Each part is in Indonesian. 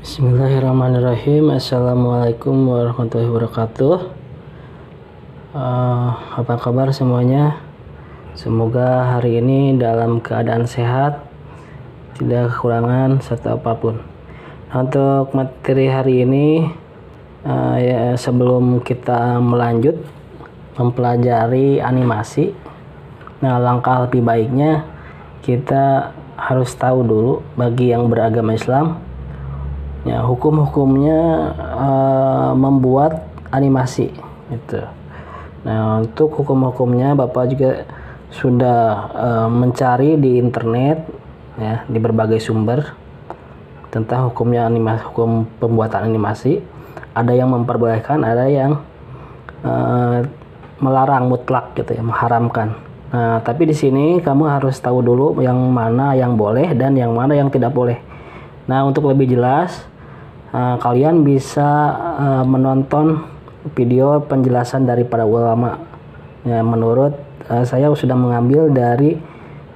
Bismillahirrahmanirrahim. Assalamualaikum warahmatullahi wabarakatuh. Apa kabar semuanya? Semoga hari ini dalam keadaan sehat, tidak kekurangan serta apapun. Untuk materi hari ini, sebelum kita melanjut mempelajari animasi, langkah lebih baiknya kita harus tahu dulu bagi yang beragama Islam, hukum-hukumnya membuat animasi gitu. Nah, untuk hukum-hukumnya Bapak juga sudah mencari di internet di berbagai sumber tentang hukumnya animasi, hukum pembuatan animasi. Ada yang memperbolehkan, ada yang melarang mutlak gitu mengharamkan. Nah, tapi di sini kamu harus tahu dulu yang mana yang boleh dan yang mana yang tidak boleh. Nah, untuk lebih jelas, kalian bisa menonton video penjelasan dari para ulama. Menurut saya sudah mengambil dari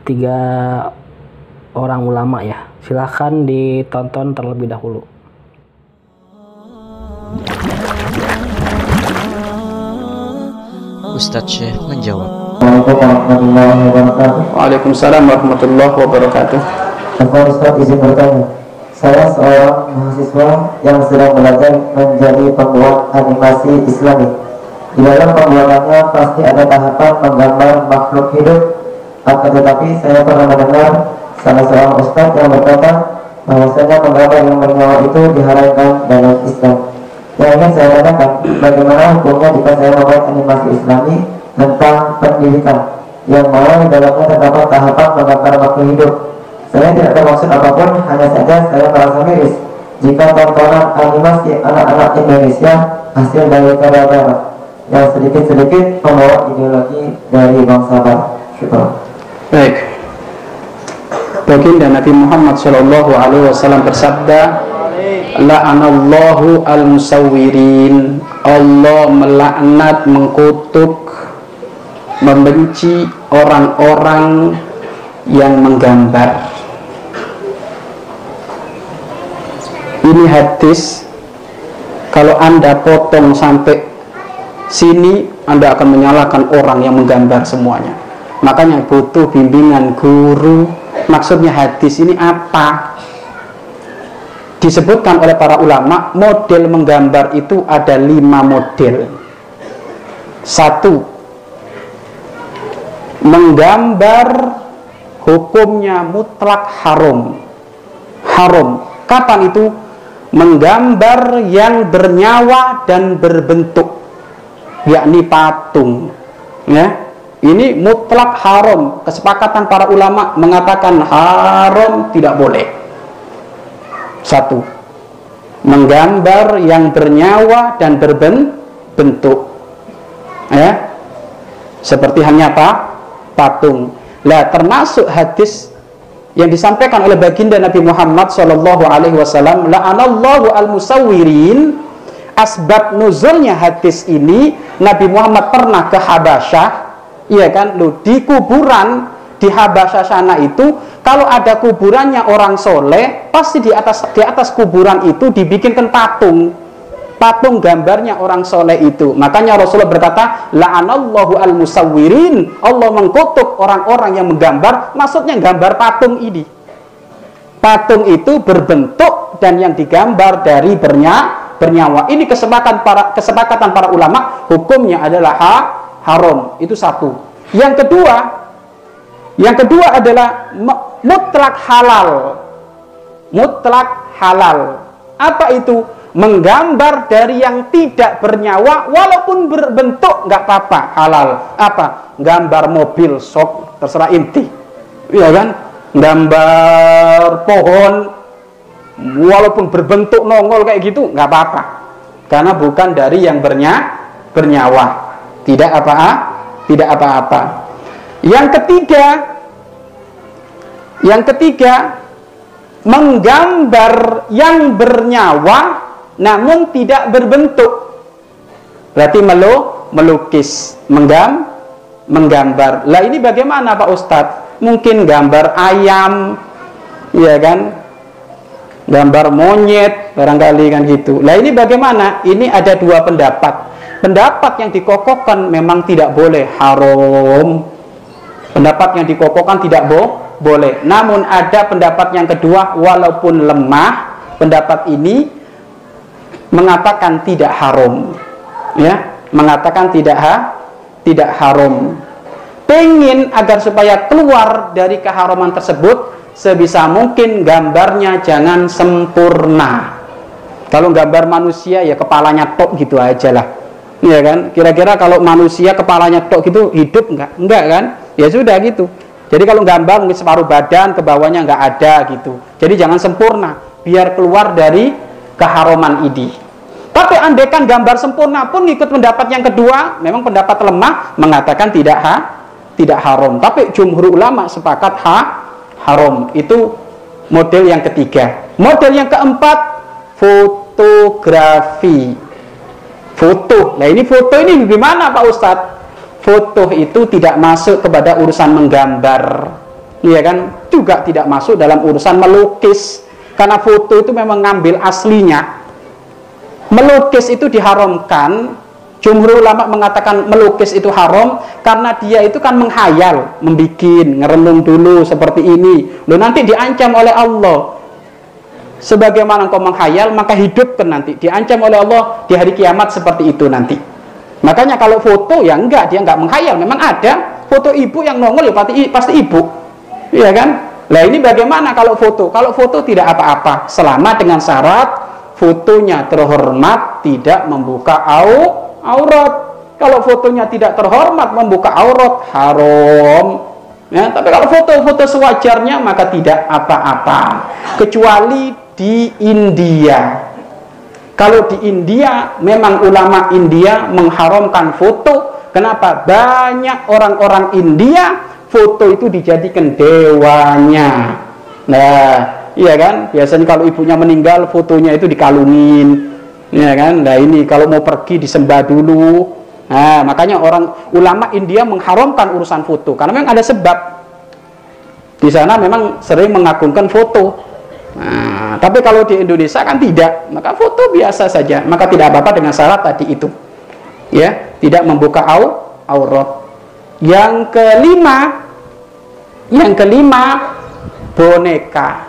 3 orang ulama ya. Silahkan ditonton terlebih dahulu. Ustadz Syekh menjawab. Waalaikumsalam warahmatullahi wabarakatuh. Ustadz izin bertanya. Saya seorang mahasiswa yang sedang belajar menjadi pembuat animasi Islami. Di dalam pembuatannya pasti ada tahapan menggambar makhluk hidup. Akan tetapi saya pernah mendengar salah seorang ustadz yang berkata bahwasanya menggambar yang bernyawa itu diharamkan dalam Islam. Yang ingin saya tanyakan, bagaimana hukumnya jika saya membuat animasi Islami tentang pendidikan yang mana di dalamnya terdapat tahapan menggambar makhluk hidup. Saya tidak bermaksud apapun, hanya saja saya merasa miris jika tontonan animasi anak-anak Indonesia hasil dari Korea Barat yang sedikit-sedikit membawa ideologi dari bangsa Barat. Syukur. Baik. Baginda Nabi Muhammad SAW bersabda, la'anallahu al-musawwirin. Allah melaknat, mengkutuk, membenci orang-orang yang menggambar. Ini hadis, kalau Anda potong sampai sini, Anda akan menyalahkan orang yang menggambar semuanya. Makanya butuh bimbingan guru. Maksudnya hadis ini apa? Disebutkan oleh para ulama, model menggambar itu ada 5 model. 1. Menggambar hukumnya mutlak haram. Haram. Kapan itu? Menggambar yang bernyawa dan berbentuk, yakni patung. Ini mutlak haram. Kesepakatan para ulama mengatakan haram, tidak boleh. 1. Menggambar yang bernyawa dan berbentuk, seperti hanya patung. Lah, termasuk hadis yang disampaikan oleh baginda Nabi Muhammad SAW, la'anallahu al-musawwirin. Asbab nuzulnya hadis ini, Nabi Muhammad pernah ke Habasyah, di kuburan di Habasyah sana itu, kalau ada kuburannya orang soleh, pasti di atas kuburan itu dibikinkan patung gambarnya orang soleh itu. Makanya Rasulullah berkata, la'anallahu al-musawwirin. Allah mengkutuk orang-orang yang menggambar. Maksudnya gambar patung ini. Patung itu berbentuk dan yang digambar dari bernyawa. Ini kesepakatan para ulama, hukumnya adalah haram. Itu 1. Yang kedua adalah mutlak halal. Mutlak halal. Apa itu? Menggambar dari yang tidak bernyawa walaupun berbentuk nggak apa-apa, halal. Apa? Gambar mobil, sok, terserah inti, gambar pohon walaupun berbentuk nongol kayak gitu nggak apa-apa, karena bukan dari yang bernyawa, tidak apa-apa. Yang ketiga, menggambar yang bernyawa namun tidak berbentuk, berarti melukis, menggambar. Lah ini bagaimana Pak Ustadz? Mungkin gambar ayam, gambar monyet barangkali kan gitu. Nah ini bagaimana? Ini ada dua pendapat. Pendapat yang dikokohkan memang tidak boleh, haram. Pendapat yang dikokohkan tidak boleh. Namun ada pendapat yang kedua, walaupun lemah, pendapat ini mengatakan tidak haram. Ya, mengatakan tidak haram. Pengen agar supaya keluar dari keharaman tersebut, sebisa mungkin gambarnya jangan sempurna. Kalau gambar manusia ya kepalanya tok gitu aja lah. Ya kan? Kira-kira kalau manusia kepalanya tok gitu hidup enggak kan? Ya sudah gitu. Jadi kalau gambar mungkin separuh badan ke bawahnya enggak ada gitu. Jadi jangan sempurna, biar keluar dari keharaman ini. Tapi andaikan gambar sempurna pun ikut pendapat yang kedua, memang pendapat lemah mengatakan tidak haram. Tapi jumhur ulama sepakat haram. Itu model yang ketiga. Model yang keempat, fotografi. Foto. Nah ini foto ini gimana Pak Ustadz? Foto itu tidak masuk kepada urusan menggambar, iya kan? Juga tidak masuk dalam urusan melukis, karena foto itu memang ngambil aslinya. Melukis itu diharamkan. Jumhur ulama mengatakan melukis itu haram karena dia itu kan menghayal, membikin, ngerenung dulu seperti ini. Loh nanti diancam oleh Allah. Sebagaimana engkau menghayal, maka hidupkan nanti. Diancam oleh Allah di hari kiamat seperti itu nanti. Makanya kalau foto ya enggak, dia enggak menghayal. Memang ada foto ibu yang nongol ya pasti ibu. Iya kan? Nah ini bagaimana kalau foto? Kalau foto tidak apa-apa, selama dengan syarat fotonya terhormat, tidak membuka aurat. Kalau fotonya tidak terhormat, membuka aurat, haram. Ya, tapi kalau foto-foto sewajarnya maka tidak apa-apa. Kecuali di India. Kalau di India memang ulama India mengharamkan foto. Kenapa? Banyak orang-orang India foto itu dijadikan dewanya. Nah, iya kan? Biasanya kalau ibunya meninggal, fotonya itu dikalungin. Ya kan? Nah, ini kalau mau pergi disembah dulu. Nah, makanya ulama India mengharamkan urusan foto karena memang ada sebab. Di sana memang sering mengagungkan foto. Nah, tapi kalau di Indonesia kan tidak, maka foto biasa saja, maka tidak apa-apa dengan syarat tadi itu, ya, tidak membuka aurat. Yang kelima, boneka.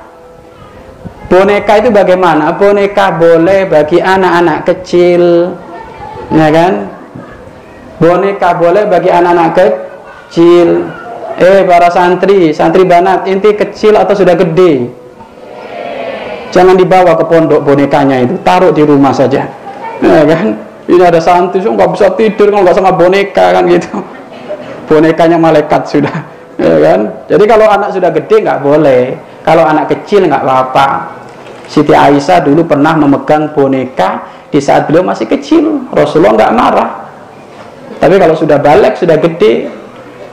Boneka itu bagaimana? Boneka boleh bagi anak-anak kecil, ya kan? Boneka boleh bagi anak-anak kecil. Para santri banat, inti kecil atau sudah gede? Jangan dibawa ke pondok bonekanya itu, taruh di rumah saja. Ya kan? Ini ada santri nggak bisa tidur kalau nggak sama boneka kan gitu. Bonekanya malaikat sudah, ya kan? Jadi kalau anak sudah gede nggak boleh, kalau anak kecil nggak apa-apa. Siti Aisyah dulu pernah memegang boneka di saat beliau masih kecil, Rasulullah nggak marah. Tapi kalau sudah balik, sudah gede,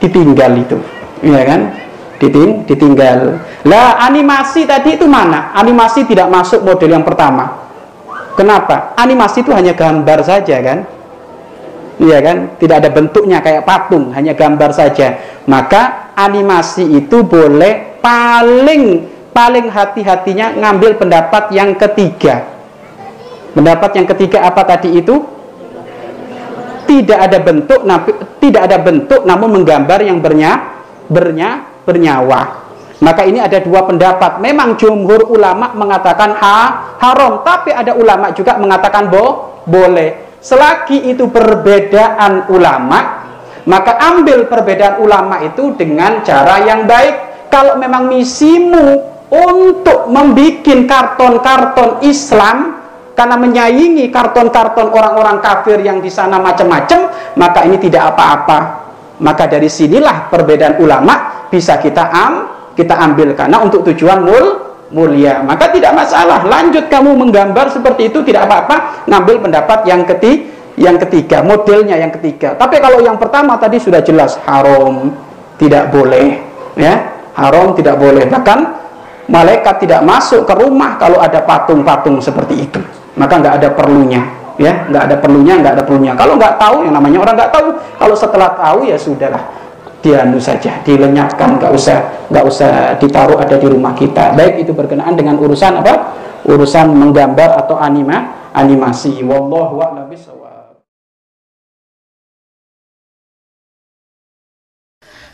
ditinggal itu, ya kan? Ditinggal. Lah animasi tadi itu mana? Animasi tidak masuk model yang pertama. Kenapa? Animasi itu hanya gambar saja kan? Iya kan? Tidak ada bentuknya kayak patung, hanya gambar saja. Maka animasi itu boleh paling hati-hatinya ngambil pendapat yang ketiga. Pendapat yang ketiga apa tadi itu? Tidak ada bentuk namun menggambar yang bernyawa. Maka ini ada dua pendapat. Memang jumhur ulama mengatakan haram, tapi ada ulama juga mengatakan boleh. Selagi itu perbedaan ulama, maka ambil perbedaan ulama itu dengan cara yang baik. Kalau memang misimu untuk membuat karton-karton Islam karena menyaingi karton-karton orang-orang kafir yang di sana macam-macam, maka ini tidak apa-apa. Maka dari sinilah perbedaan ulama bisa kita ambil karena untuk tujuan mulia. Maka tidak masalah, lanjut kamu menggambar seperti itu, tidak apa-apa, ngambil pendapat yang ketiga, modelnya yang ketiga. Tapi kalau yang pertama tadi sudah jelas haram, tidak boleh, ya, haram tidak boleh. Bahkan malaikat tidak masuk ke rumah kalau ada patung-patung seperti itu. Maka nggak ada perlunya, ya, nggak ada perlunya. Kalau nggak tahu, yang namanya orang nggak tahu. Kalau setelah tahu ya sudahlah, dianu saja, dilenyapkan, nggak usah ditaruh ada di rumah kita. Baik itu berkenaan dengan urusan apa? urusan menggambar atau animasi. Wallahu a'lam bishawab.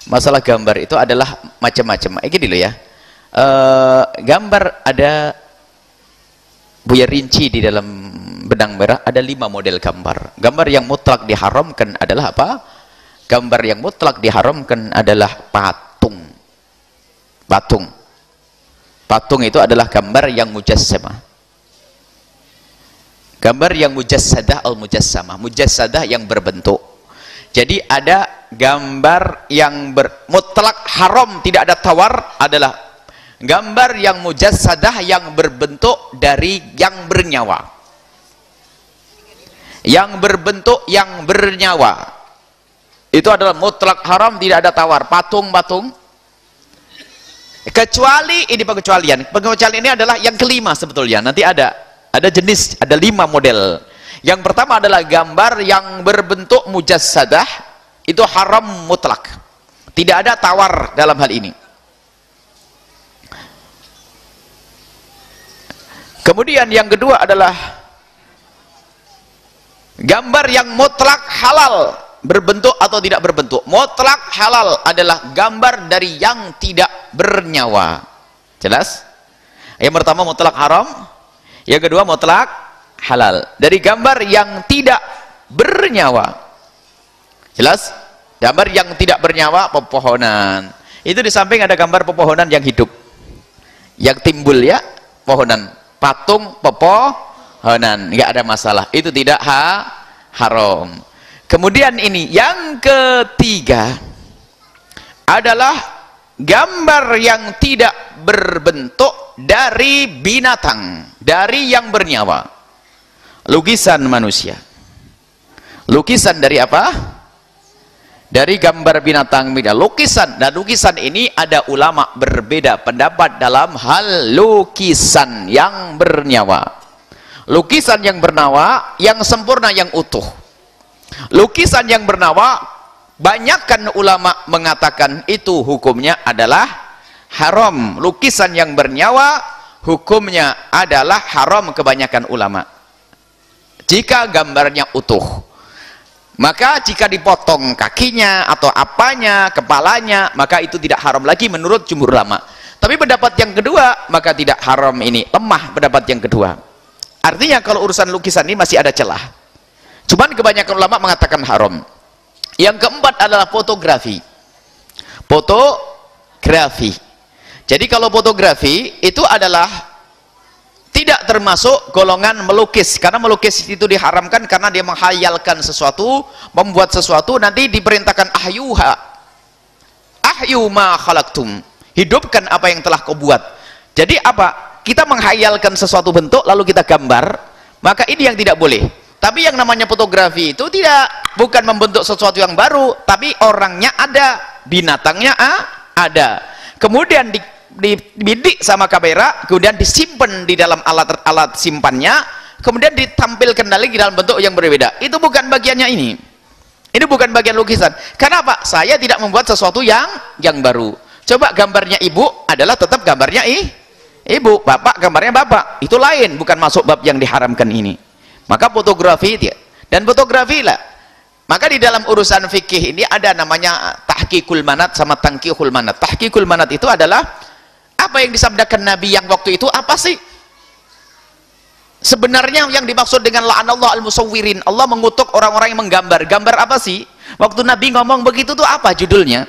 Masalah gambar itu adalah macam-macam. Gini loh ya. Gambar ada Buya rinci di dalam benang merah, ada 5 model gambar. Gambar yang mutlak diharamkan adalah apa? Gambar yang mutlak diharamkan adalah patung. Patung itu adalah gambar yang mujassamah. Gambar yang mujassadah al-mujassamah. Mujassadah yang berbentuk. Jadi ada gambar yang mutlak haram, tidak ada tawar, adalah gambar yang mujassadah yang berbentuk dari yang bernyawa. Yang berbentuk yang bernyawa. Itu adalah mutlak haram, tidak ada tawar. Patung-patung. Kecuali ini pengecualian. Pengecualian ini adalah yang kelima sebetulnya. Nanti ada jenis, ada 5 model. Yang pertama adalah gambar yang berbentuk mujassadah, itu haram mutlak. Tidak ada tawar dalam hal ini. Kemudian yang kedua adalah gambar yang mutlak halal, berbentuk atau tidak berbentuk. Mutlak halal adalah gambar dari yang tidak bernyawa. Jelas? Yang pertama mutlak haram, yang kedua mutlak halal. Dari gambar yang tidak bernyawa. Jelas? Gambar yang tidak bernyawa, pepohonan. Itu di samping ada gambar pepohonan yang hidup. Yang timbul ya, pohonan. Patung pepohonan, nggak ada masalah, itu tidak haram. Kemudian ini yang ketiga adalah gambar yang tidak berbentuk dari binatang, dari yang bernyawa. Lukisan manusia. Lukisan dari apa? Dari gambar binatang. Lukisan, dan lukisan ini ada ulama berbeda pendapat dalam hal lukisan yang bernyawa. Lukisan yang bernyawa, yang sempurna, yang utuh. Lukisan yang bernyawa, banyakkan ulama mengatakan itu hukumnya adalah haram. Lukisan yang bernyawa hukumnya adalah haram, kebanyakan ulama. Jika gambarnya utuh. Maka jika dipotong kakinya atau apanya, kepalanya, maka itu tidak haram lagi menurut jumhur ulama. Tapi pendapat yang kedua, maka tidak haram, ini lemah pendapat yang kedua. Artinya kalau urusan lukisan ini masih ada celah. Cuman kebanyakan ulama mengatakan haram. Yang keempat adalah fotografi. Fotografi. Jadi kalau fotografi itu adalah tidak termasuk golongan melukis, karena melukis itu diharamkan karena dia menghayalkan sesuatu, membuat sesuatu, nanti diperintahkan ahyu ma khalaqtum, hidupkan apa yang telah kau buat. Jadi apa? Kita menghayalkan sesuatu bentuk lalu kita gambar, maka ini yang tidak boleh. Tapi yang namanya fotografi itu bukan membentuk sesuatu yang baru, tapi orangnya ada, binatangnya ada, kemudian dibidik sama kamera, kemudian disimpan di dalam alat simpannya, kemudian ditampilkan lagi dalam bentuk yang berbeda. Itu bukan bagiannya ini. Ini bukan bagian lukisan. Kenapa? Saya tidak membuat sesuatu yang baru. Coba gambarnya ibu adalah tetap gambarnya ibu, bapak gambarnya bapak. Itu lain, bukan masuk bab yang diharamkan ini. Maka fotografi dia. Dan fotografi lah. Maka di dalam urusan fikih ini ada namanya tahqiqul manat sama tangqihul manat. Tahqiqul manat itu adalah apa yang disabdakan Nabi yang waktu itu apa sih? Sebenarnya yang dimaksud dengan la'anallahu al-musawwirin, Allah mengutuk orang-orang yang menggambar. Gambar apa sih? Waktu Nabi ngomong begitu tuh apa judulnya?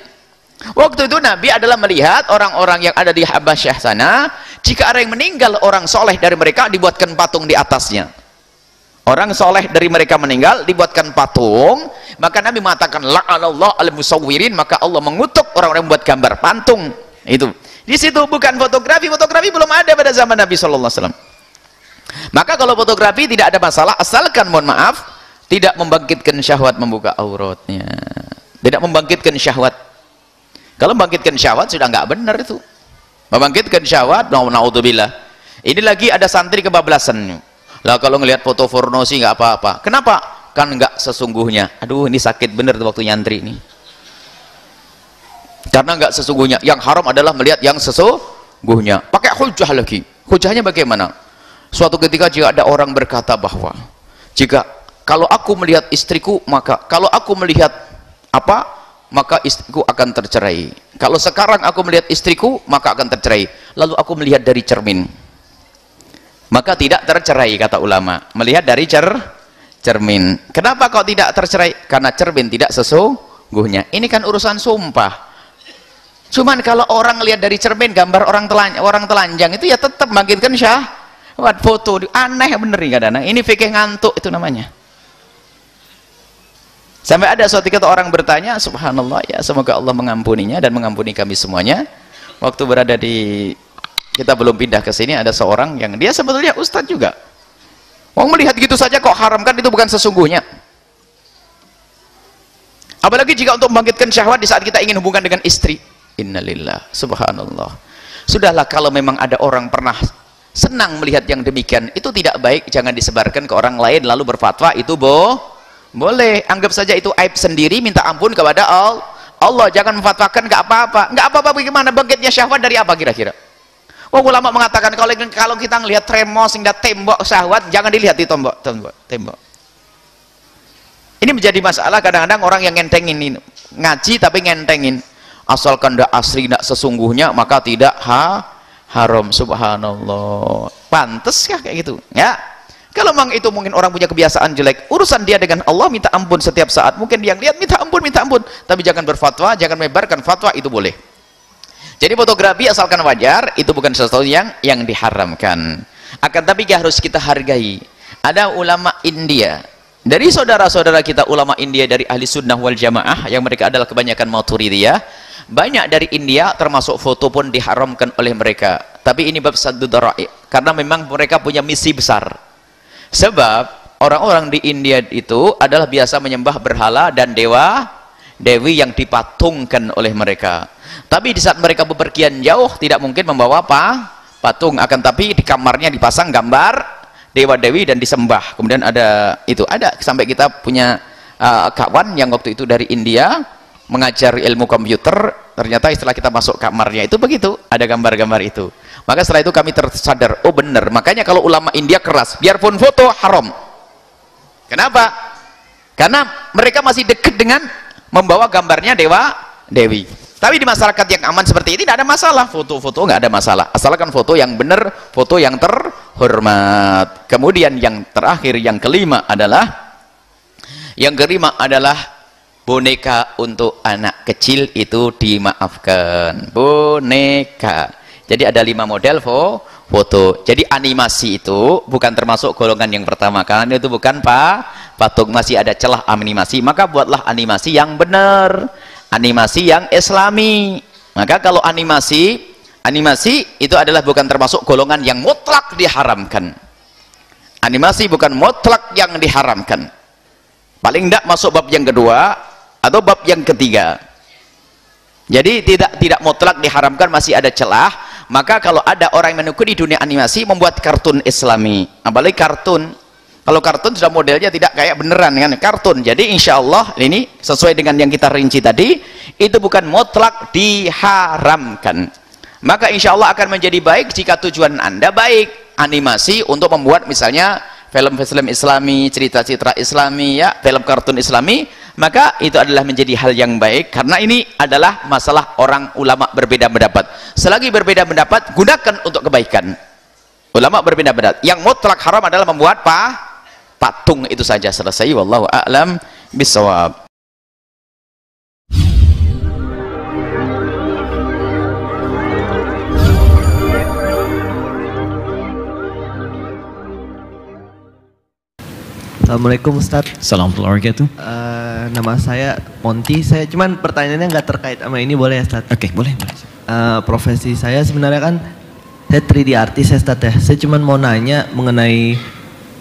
Waktu itu Nabi adalah melihat orang-orang yang ada di Habasyah sana, jika ada yang meninggal orang soleh dari mereka, dibuatkan patung di atasnya. Orang soleh dari mereka meninggal, dibuatkan patung, maka Nabi mengatakan la'anallahu al-musawwirin, maka Allah mengutuk orang-orang yang membuat gambar patung. Itu di situ bukan fotografi. Fotografi belum ada pada zaman Nabi SAW. Maka kalau fotografi tidak ada masalah, asalkan mohon maaf tidak membangkitkan syahwat, membuka auratnya, tidak membangkitkan syahwat. Kalau membangkitkan syahwat sudah nggak benar itu. Membangkitkan syahwat, naudzubillah. Ini lagi ada santri kebablasan. Lah kalau ngelihat foto porno sih nggak apa-apa. Kenapa? Kan nggak sesungguhnya. Aduh, ini sakit bener tuh waktu nyantri ini. Karena nggak sesungguhnya. Yang haram adalah melihat yang sesungguhnya. Pakai hujah lagi. Hujahnya bagaimana? Suatu ketika jika ada orang berkata bahwa kalau aku melihat istriku, maka kalau aku melihat apa, maka istriku akan tercerai. Kalau sekarang aku melihat istriku, maka akan tercerai. Lalu aku melihat dari cermin, maka tidak tercerai, kata ulama. Melihat dari cermin. Kenapa kok tidak tercerai? Karena cermin tidak sesungguhnya. Ini kan urusan sumpah. Cuman kalau orang lihat dari cermin gambar orang telanjang itu ya tetap bangkitkan syahwat. Foto aneh bener nih kadang-kadang. Ini fikih ngantuk itu namanya. Sampai ada suatu ketika orang bertanya, subhanallah ya, semoga Allah mengampuninya dan mengampuni kami semuanya. Waktu berada di, kita belum pindah ke sini, ada seorang yang dia sebetulnya ustadz juga. Mau melihat gitu saja kok haramkan, itu bukan sesungguhnya. Apalagi jika untuk membangkitkan syahwat di saat kita ingin hubungan dengan istri. Innalillah, subhanallah. Sudahlah, kalau memang ada orang pernah senang melihat yang demikian, itu tidak baik, jangan disebarkan ke orang lain lalu berfatwa itu boleh. Anggap saja itu aib sendiri, minta ampun kepada Allah. Jangan memfatwakan nggak apa-apa. Bagaimana bangkitnya syahwat dari apa kira-kira? Ulama mengatakan kalau kita ngelihat tremos hingga tembok syahwat, jangan dilihat di tembok. Ini menjadi masalah kadang-kadang orang yang ngentengin ini, ngaji tapi ngentengin. Asalkan tidak asli, tidak sesungguhnya, maka tidak haram. Subhanallah. Pantes kah kayak gitu? Ya. Kalau memang itu mungkin orang punya kebiasaan jelek, urusan dia dengan Allah, minta ampun setiap saat. Mungkin dia lihat minta ampun. Tapi jangan berfatwa, jangan mebarkan fatwa, itu boleh. Jadi fotografi asalkan wajar, itu bukan sesuatu yang diharamkan. Akan tapi harus kita hargai. Ada ulama India, dari saudara-saudara kita ulama India dari ahli sunnah wal jamaah, yang mereka adalah kebanyakan Maturidiyah. Banyak dari India, termasuk foto pun diharamkan oleh mereka. Tapi ini bab saddu dhara'i, karena memang mereka punya misi besar. Sebab orang-orang di India itu adalah biasa menyembah berhala dan dewi yang dipatungkan oleh mereka. Tapi di saat mereka bepergian jauh, tidak mungkin membawa patung, akan tapi di kamarnya dipasang gambar dewa-dewi dan disembah. Kemudian ada sampai kita punya kawan yang waktu itu dari India mengajar ilmu komputer, ternyata setelah kita masuk kamarnya itu begitu, ada gambar-gambar itu. Maka setelah itu kami tersadar, oh benar, makanya kalau ulama India keras, biarpun foto haram. Kenapa? Karena mereka masih dekat dengan membawa gambarnya dewi. Tapi di masyarakat yang aman seperti ini tidak ada masalah, foto-foto nggak ada masalah, asalkan foto yang benar, foto yang terhormat. Kemudian yang terakhir, yang kelima adalah boneka untuk anak kecil itu dimaafkan. Boneka. Jadi ada 5 model foto. Jadi animasi itu bukan termasuk golongan yang pertama, karena itu bukan patung, masih ada celah animasi. Maka buatlah animasi yang benar, animasi yang islami. Maka kalau animasi itu adalah bukan termasuk golongan yang mutlak diharamkan. Animasi bukan mutlak yang diharamkan. Paling tidak masuk bab yang kedua atau bab yang ketiga. Jadi tidak mutlak diharamkan, masih ada celah. Maka kalau ada orang yang menekuni dunia animasi membuat kartun islami, apalagi kartun, kalau kartun sudah modelnya tidak kayak beneran kan, kartun. Jadi insya Allah ini sesuai dengan yang kita rinci tadi, itu bukan mutlak diharamkan. Maka insya Allah akan menjadi baik jika tujuan Anda baik, animasi untuk membuat misalnya film-film islami, cerita-cerita islami, ya, film kartun islami, maka itu adalah menjadi hal yang baik, karena ini adalah masalah orang ulama berbeda pendapat. Selagi berbeda pendapat, gunakan untuk kebaikan. Ulama berbeda pendapat. Yang mutlak haram adalah membuat patung, itu saja, selesai. Wallahu a'lam bishawab. Assalamualaikum Ustaz. Assalamualaikum warahmatullahi wabarakatuh. Nama saya Monty. Saya cuman pertanyaannya nggak terkait sama ini, boleh ya Ustaz? Oke, boleh. Profesi saya sebenarnya kan saya 3D artis ya Ustaz ya. Saya cuman mau nanya mengenai,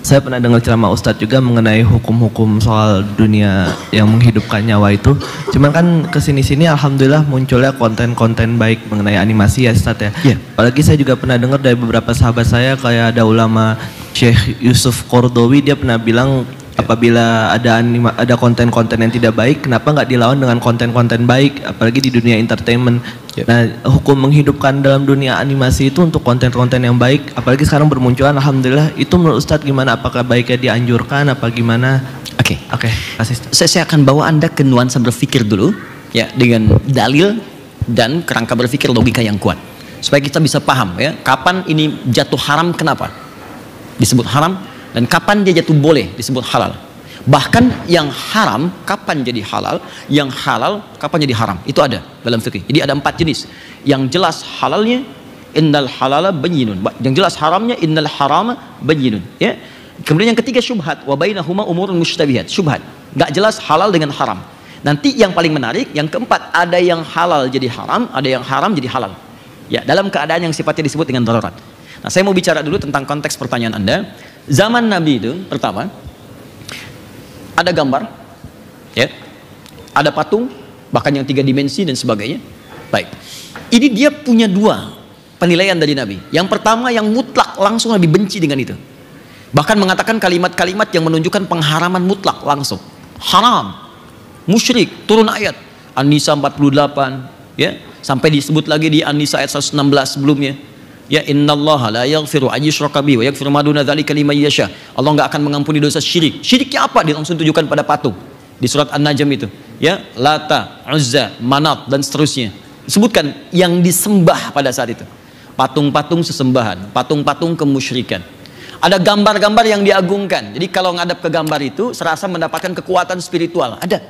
saya pernah dengar ceramah Ustaz juga mengenai hukum-hukum soal dunia yang menghidupkan nyawa itu. Cuman kan kesini-sini alhamdulillah munculnya konten-konten baik mengenai animasi ya Ustaz ya. Yeah. Apalagi saya juga pernah dengar dari beberapa sahabat saya, kayak ada ulama Syekh Yusuf Qaradawi, dia pernah bilang apabila ada konten-konten yang tidak baik, kenapa nggak dilawan dengan konten-konten baik, apalagi di dunia entertainment. Nah, hukum menghidupkan dalam dunia animasi itu untuk konten-konten yang baik, apalagi sekarang bermunculan, alhamdulillah, itu menurut Ustadz gimana? Apakah baiknya dianjurkan, apa gimana? Oke. Kasih. Saya akan bawa Anda ke nuansa berpikir dulu, ya, dengan dalil dan kerangka berpikir logika yang kuat, supaya kita bisa paham, ya, kapan ini jatuh haram, kenapa disebut haram, dan kapan dia jatuh boleh disebut halal. Bahkan yang haram kapan jadi halal, yang halal kapan jadi haram, itu ada dalam fikih. Jadi ada 4 jenis. Yang jelas halalnya innal halala bayyinun, yang jelas haramnya innal harama bayyinun, ya. Kemudian yang ketiga syubhat, wa bainahuma umurun mushtabihat, syubhat, nggak jelas halal dengan haram. Nanti yang paling menarik, yang keempat, ada yang halal jadi haram, ada yang haram jadi halal, ya, dalam keadaan yang sifatnya disebut dengan darurat. Nah, saya mau bicara dulu tentang konteks pertanyaan Anda. Zaman Nabi itu pertama ada gambar, ya, ada patung, bahkan yang 3 dimensi dan sebagainya. Baik, ini dia punya 2 penilaian dari Nabi. Yang pertama yang mutlak, langsung Nabi benci dengan itu, bahkan mengatakan kalimat-kalimat yang menunjukkan pengharaman mutlak langsung, haram, musyrik, turun ayat An-Nisa 48, ya, sampai disebut lagi di An-Nisa ayat 116 sebelumnya, ya, innallaha la yaghfiru ayyushraka bihi wa yaghfiru ma duna dzalika liman yasha. Allah enggak akan mengampuni dosa syirik. Syiriknya apa? Dia langsung tunjukkan pada patung di surat An-Najm itu, ya, Lata, Uzza, Manat dan seterusnya. Disebutkan yang disembah pada saat itu. Patung-patung sesembahan, patung-patung kemusyrikan. Ada gambar-gambar yang diagungkan. Jadi kalau ngadap ke gambar itu serasa mendapatkan kekuatan spiritual. Ada.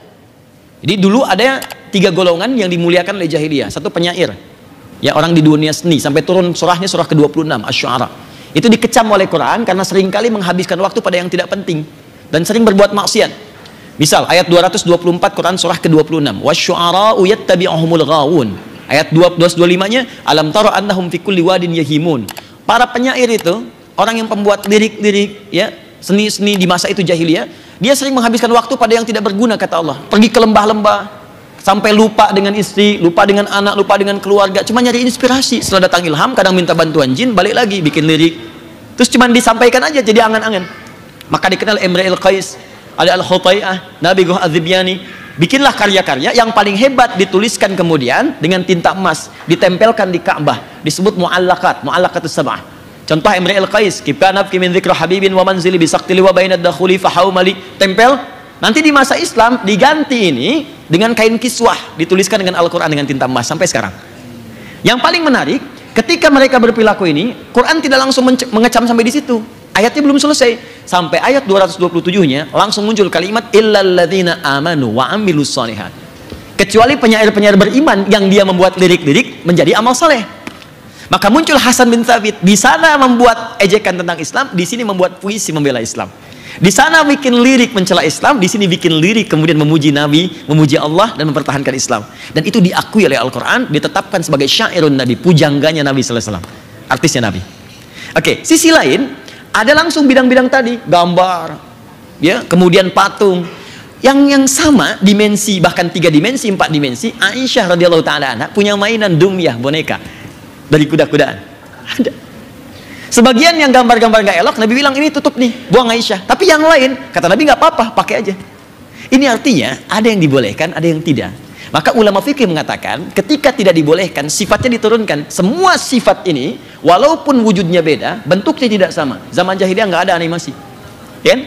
Jadi dulu ada 3 golongan yang dimuliakan oleh jahiliyah. Satu penyair, ya, orang di dunia seni, sampai turun surahnya surah ke-26 Asy-Syu'ara. Itu dikecam oleh Quran karena seringkali menghabiskan waktu pada yang tidak penting dan sering berbuat maksiat. Misal ayat 224 Quran surah ke-26, wasyu'ara'u yattabi'uhumul ghawun. Ayat 225-nya, alam tara annahum fi kulli wadin yahimun. Para penyair itu, orang yang pembuat lirik-lirik, ya, seni-seni di masa itu jahiliyah, dia sering menghabiskan waktu pada yang tidak berguna, kata Allah. Pergi ke lembah-lembah, sampai lupa dengan istri, lupa dengan anak, lupa dengan keluarga, cuma nyari inspirasi. Setelah datang ilham, kadang minta bantuan jin, balik lagi bikin lirik, terus cuma disampaikan aja jadi angan-angan. Maka dikenal Imrul Qais, ada Al-Khutai'ah, Nabi Guh Az-Zibyani. Bikinlah karya-karya yang paling hebat, dituliskan kemudian dengan tinta emas, ditempelkan di Ka'bah, disebut mu'allaqatus sab'ah. Contoh Imrul Qais, kibana min dzikra habibin wa manzili bi saqtili wa bainad dakhuli fa haumali, tempel. Nanti di masa Islam diganti ini dengan kain kiswah, dituliskan dengan Al-Quran dengan tinta emas sampai sekarang. Yang paling menarik, ketika mereka berperilaku ini, Quran tidak langsung mengecam sampai di situ. Ayatnya belum selesai. Sampai ayat 227-nya langsung muncul kalimat illal ladzina amanu wa amilus shalihat. Kecuali penyair-penyair beriman yang dia membuat lirik-lirik menjadi amal saleh. Maka muncul Hasan bin Thabit, di sana membuat ejekan tentang Islam, di sini membuat puisi membela Islam. Di sana bikin lirik mencela Islam, di sini bikin lirik kemudian memuji Nabi, memuji Allah dan mempertahankan Islam. Dan itu diakui oleh Al-Quran, ditetapkan sebagai syairun Nabi, pujangganya Nabi sallallahu alaihi wasallam, artisnya Nabi. Oke, sisi lain ada langsung bidang-bidang tadi, gambar, ya, kemudian patung, yang sama dimensi, bahkan 3 dimensi, 4 dimensi. Aisyah radhiyallahu taala anha punya mainan dumyah, boneka dari kuda-kudaan. Ada. Sebagian yang gambar-gambar nggak elok, Nabi bilang ini tutup nih, buang Aisyah. Tapi yang lain, kata Nabi nggak apa-apa, pakai aja. Ini artinya ada yang dibolehkan, ada yang tidak. Maka ulama fikih mengatakan, ketika tidak dibolehkan, sifatnya diturunkan. Semua sifat ini, walaupun wujudnya beda, bentuknya tidak sama. Zaman jahiliyah nggak ada animasi, kan?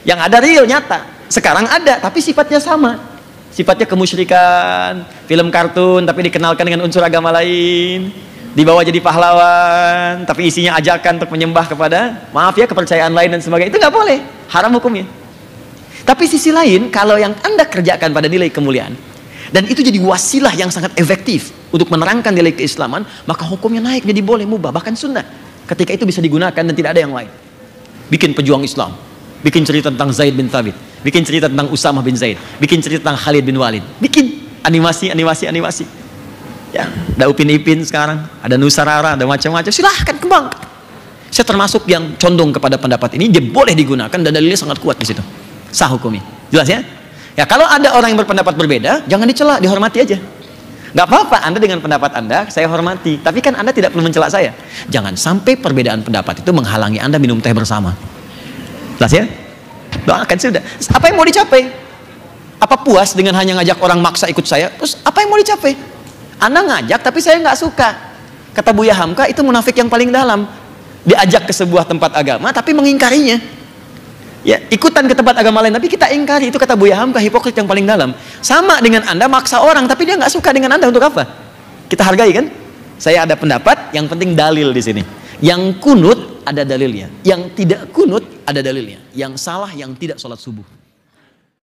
Yang ada real, nyata. Sekarang ada, tapi sifatnya sama. Sifatnya kemusyrikan, film kartun, tapi dikenalkan dengan unsur agama lain. Dibawa jadi pahlawan, tapi isinya ajakan untuk menyembah kepada, maaf ya, kepercayaan lain dan sebagainya. Itu nggak boleh, haram hukumnya. Tapi sisi lain, kalau yang Anda kerjakan pada nilai kemuliaan, dan itu jadi wasilah yang sangat efektif untuk menerangkan nilai keislaman, maka hukumnya naik jadi boleh, mubah, bahkan sunnah. Ketika itu bisa digunakan dan tidak ada yang lain. Bikin pejuang Islam, bikin cerita tentang Zaid bin Thabit, bikin cerita tentang Usamah bin Zaid, bikin cerita tentang Khalid bin Walid, bikin animasi. Ya, ada Upin Ipin sekarang, ada Nusarara, ada macam-macam. Silahkan kembang. Saya termasuk yang condong kepada pendapat ini, dia boleh digunakan dan dalilnya sangat kuat di situ. Sah hukumnya. Jelas ya? Ya, kalau ada orang yang berpendapat berbeda, jangan dicela, dihormati aja. Nggak apa-apa, Anda dengan pendapat Anda, saya hormati. Tapi kan Anda tidak perlu mencela saya. Jangan sampai perbedaan pendapat itu menghalangi Anda minum teh bersama. Jelas ya? Doakan sudah. Apa yang mau dicapai? Apa puas dengan hanya ngajak orang maksa ikut saya? Terus apa yang mau dicapai? Anda ngajak tapi saya nggak suka. Kata Buya Hamka, itu munafik yang paling dalam. Diajak ke sebuah tempat agama tapi mengingkarinya. Ya, ikutan ke tempat agama lain tapi kita ingkari. Itu kata Buya Hamka, hipokrit yang paling dalam. Sama dengan Anda maksa orang tapi dia nggak suka dengan Anda, untuk apa? Kita hargai kan? Saya ada pendapat, yang penting dalil di sini. Yang kunut ada dalilnya, yang tidak kunut ada dalilnya. Yang salah yang tidak sholat subuh.